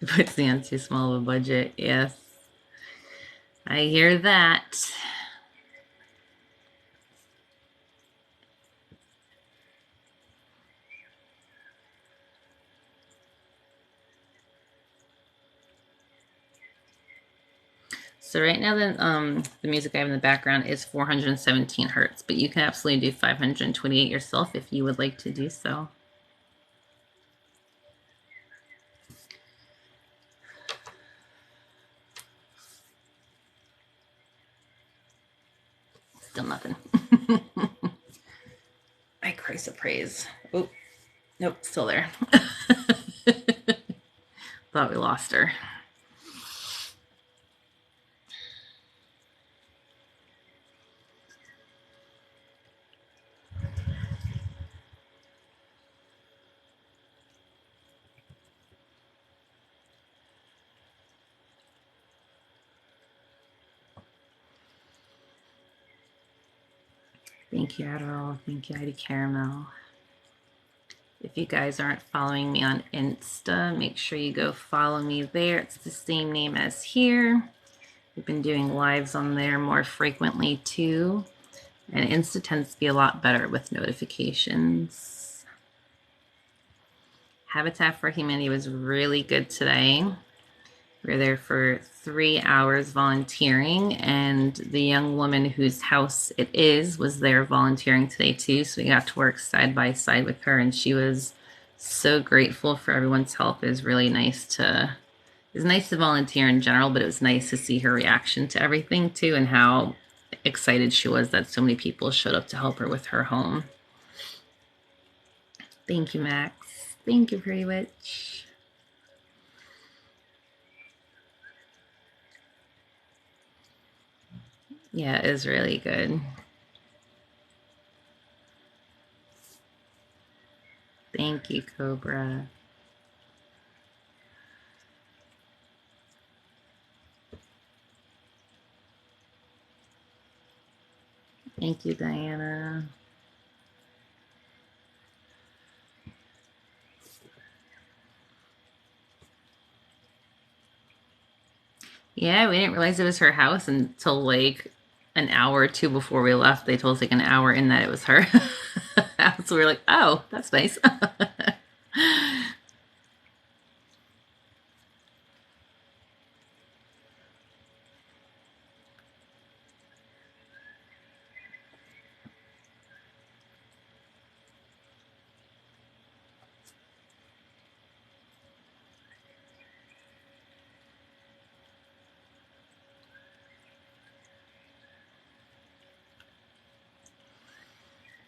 puts me on too small of a budget. Yes, I hear that. So right now, the music I have in the background is 417 hertz, but you can absolutely do 528 yourself if you would like to do so. Still nothing. I Christ of praise. Oh, nope, still there. Thought we lost her. Thank you, Adderall. Thank you, Heidi Caramel. If you guys aren't following me on Insta, make sure you go follow me there. It's the same name as here. We've been doing lives on there more frequently too. And Insta tends to be a lot better with notifications. Habitat for Humanity was really good today. We were there for 3 hours volunteering, and the young woman whose house it is was there volunteering today too. So we got to work side by side with her, and she was so grateful for everyone's help. It was really nice to. It was nice to volunteer in general, but it was nice to see her reaction to everything too, and how excited she was that so many people showed up to help her with her home. Thank you, Max. Thank you, Pretty Witch. Yeah, it was really good. Thank you, Cobra. Thank you, Diana. Yeah, we didn't realize it was her house until like an hour or two before we left. They told us like an hour in that it was her house. So we were like, oh, that's nice.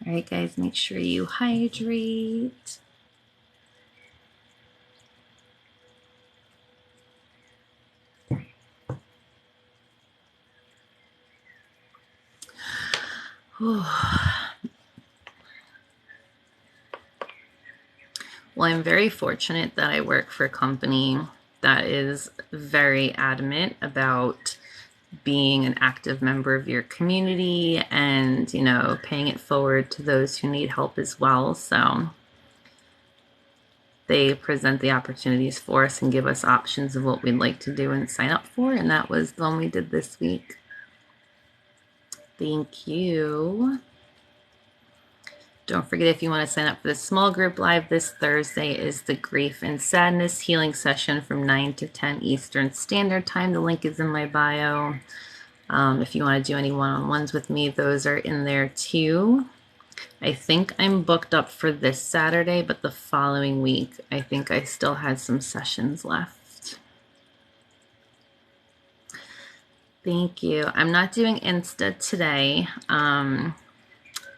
All right, guys, make sure you hydrate. Well, I'm very fortunate that I work for a company that is very adamant about being an active member of your community and, paying it forward to those who need help as well. So they present the opportunities for us and give us options of what we'd like to do and sign up for. And that was the one we did this week. Thank you. Don't forget, if you want to sign up for the small group live this Thursday, is the Grief and Sadness Healing Session from 9 to 10 Eastern Standard Time. The link is in my bio. If you want to do any one-on-ones with me, those are in there too. I think I'm booked up for this Saturday, but the following week, I think I still had some sessions left. Thank you. I'm not doing Insta today.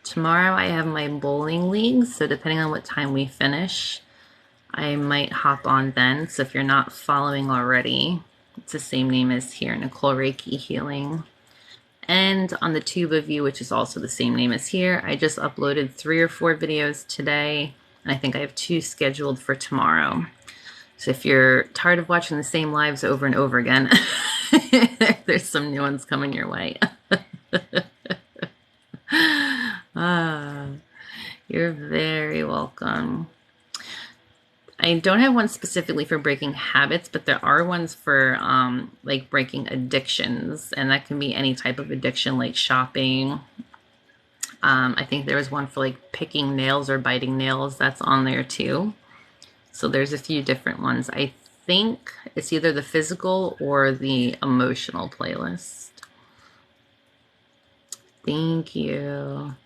Tomorrow I have my bowling league, so depending on what time we finish, I might hop on then. So if you're not following already, it's the same name as here, Nicole Reiki Healing. And on the Tube of You, which is also the same name as here, I just uploaded 3 or 4 videos today, and I think I have 2 scheduled for tomorrow. So if you're tired of watching the same lives over and over again, there's some new ones coming your way. You're very welcome. I don't have one specifically for breaking habits, but there are ones for like breaking addictions, and that can be any type of addiction, like shopping. I think there was one for like picking nails or biting nails. That's on there too. So there's a few different ones. I think it's either the physical or the emotional playlist. Thank you.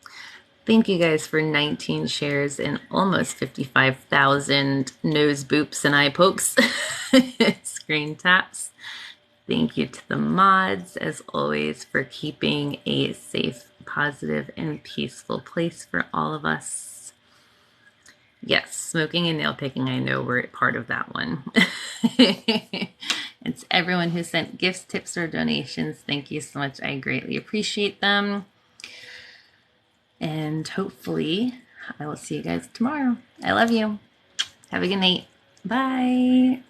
Thank you guys for 19 shares and almost 55,000 nose boops and eye pokes, screen taps. Thank you to the mods, as always, for keeping a safe, positive, and peaceful place for all of us. Yes, smoking and nail picking, I know we're part of that one. It's everyone who sent gifts, tips, or donations. Thank you so much. I greatly appreciate them. And hopefully I will see you guys tomorrow. I love you. Have a good night. Bye.